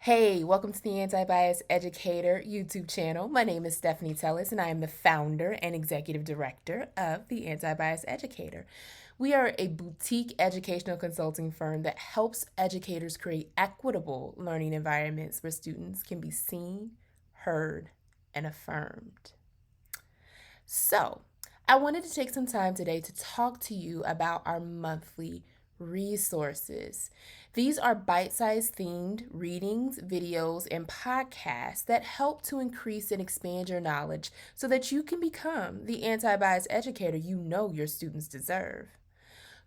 Hey, welcome to the Anti-Bias Educator YouTube channel. My name is Stephanie Tellis, and I am the founder and executive director of the Anti-Bias Educator. We are a boutique educational consulting firm that helps educators create equitable learning environments where students can be seen, heard, and affirmed. So, I wanted to take some time today to talk to you about our monthly resources. These are bite sized themed readings, videos, and podcasts that help to increase and expand your knowledge so that you can become the anti bias educator you know your students deserve.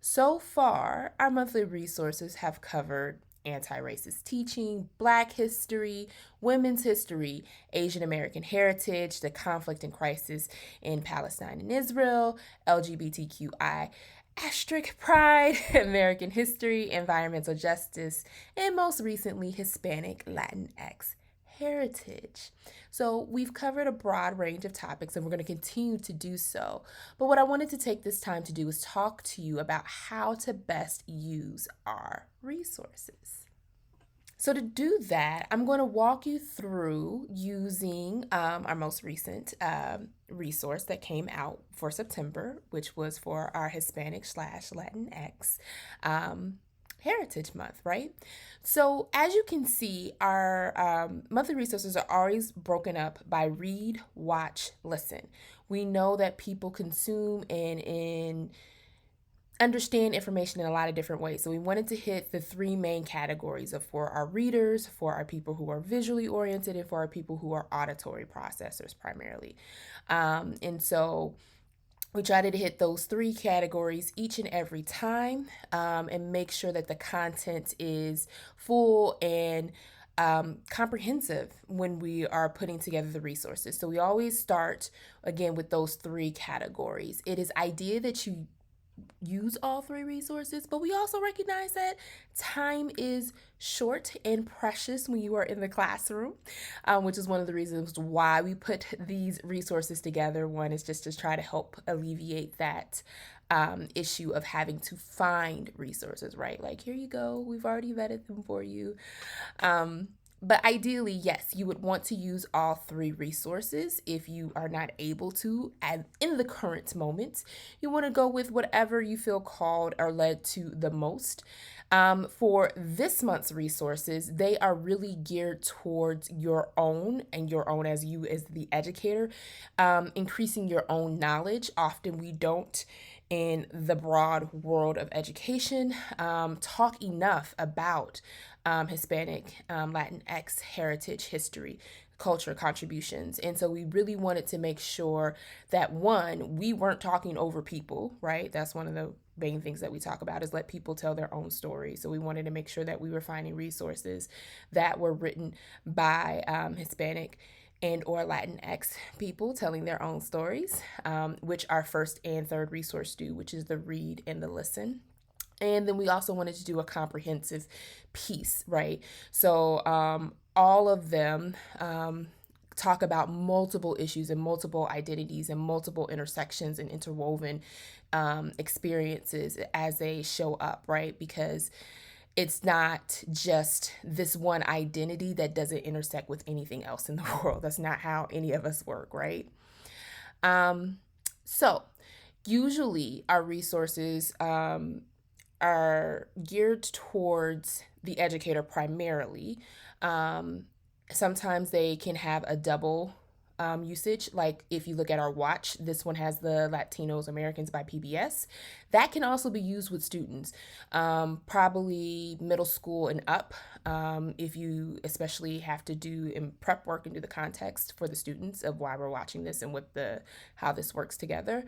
So far, our monthly resources have covered anti racist teaching, Black history, women's history, Asian American heritage, the conflict and crisis in Palestine and Israel, LGBTQI asterisk pride, American history, environmental justice, and most recently, Hispanic Latinx heritage. So, we've covered a broad range of topics and we're going to continue to do so. But what I wanted to take this time to do is talk to you about how to best use our resources. So, to do that, I'm going to walk you through using our most recent resource that came out for September, which was for our Hispanic slash Latinx Heritage Month, right? So, as you can see, our monthly resources are always broken up by read, watch, listen. We know that people consume and understand information in a lot of different ways. So we wanted to hit the three main categories of for our readers, for our people who are visually oriented, and for our people who are auditory processors primarily. And so we try to hit those three categories each and every time and make sure that the content is full and comprehensive when we are putting together the resources. So we always start again with those three categories. It is idea that you use all three resources, but we also recognize that time is short and precious when you are in the classroom, which is one of the reasons why we put these resources together. One is just to try to help alleviate that issue of having to find resources, right? Like, here you go, we've already vetted them for you. But ideally, yes, you would want to use all three resources. If you are not able to, and in the current moment, you want to go with whatever you feel called or led to the most. For this month's resources, they are really geared towards your own and your own as you as the educator, increasing your own knowledge. Often we don't in the broad world of education talk enough about Hispanic, Latinx heritage, history, culture, contributions. And so we really wanted to make sure that one, we weren't talking over people, right? That's one of the main things that we talk about is let people tell their own stories. So we wanted to make sure that we were finding resources that were written by Hispanic and or Latinx people telling their own stories, which our first and third resource do, which is the read and the listen. And then we also wanted to do a comprehensive piece, right? So all of them talk about multiple issues and multiple identities and multiple intersections and interwoven experiences as they show up, right? Because it's not just this one identity that doesn't intersect with anything else in the world. That's not how any of us work, right? So usually our resources are geared towards the educator primarily. Sometimes they can have a double usage. Like if you look at our watch, this one has the Latinos Americans by PBS. That can also be used with students, probably middle school and up. If you especially have to do in prep work and do the context for the students of why we're watching this and what the how this works together.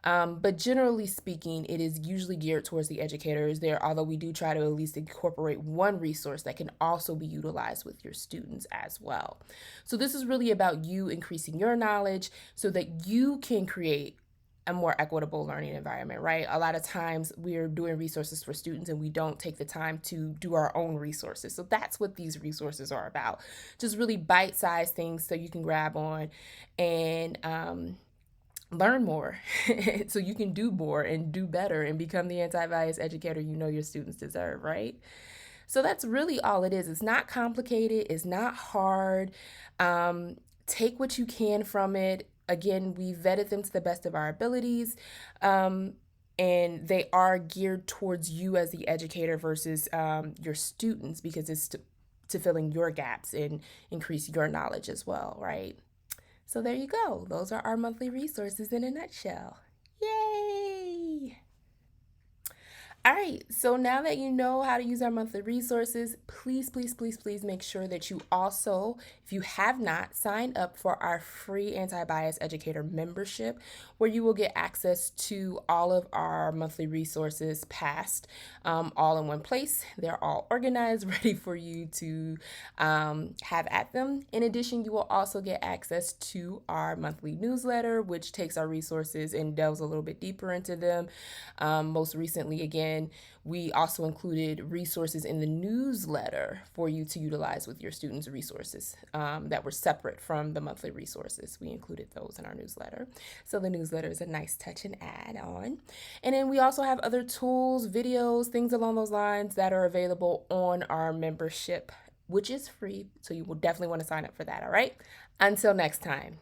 But generally speaking, it is usually geared towards the educators there, although we do try to at least incorporate one resource that can also be utilized with your students as well. So this is really about you increasing your knowledge so that you can create a more equitable learning environment, right? A lot of times we're doing resources for students and we don't take the time to do our own resources. So that's what these resources are about. Just really bite-sized things so you can grab on and learn more so you can do more and do better and become the anti-bias educator you know your students deserve, right? So that's really all it is. It's not complicated, it's not hard. Take what you can from it. Again, we vetted them to the best of our abilities. And they are geared towards you as the educator versus your students, because it's to fill in your gaps and increase your knowledge as well, right? So there you go. Those are our monthly resources in a nutshell. Yay! All right, so now that you know how to use our monthly resources, please make sure that you also, if you have not, sign up for our free Anti-Bias Educator membership, where you will get access to all of our monthly resources past, all in one place. They're all organized, ready for you to have at them. In addition, you will also get access to our monthly newsletter, which takes our resources and delves a little bit deeper into them. Most recently, again, we also included resources in the newsletter for you to utilize with your students' resources that were separate from the monthly resources. We included those in our newsletter. So the newsletter is a nice touch and add on. And then we also have other tools, videos, things along those lines that are available on our membership, which is free. So you will definitely want to sign up for that, all right? Until next time.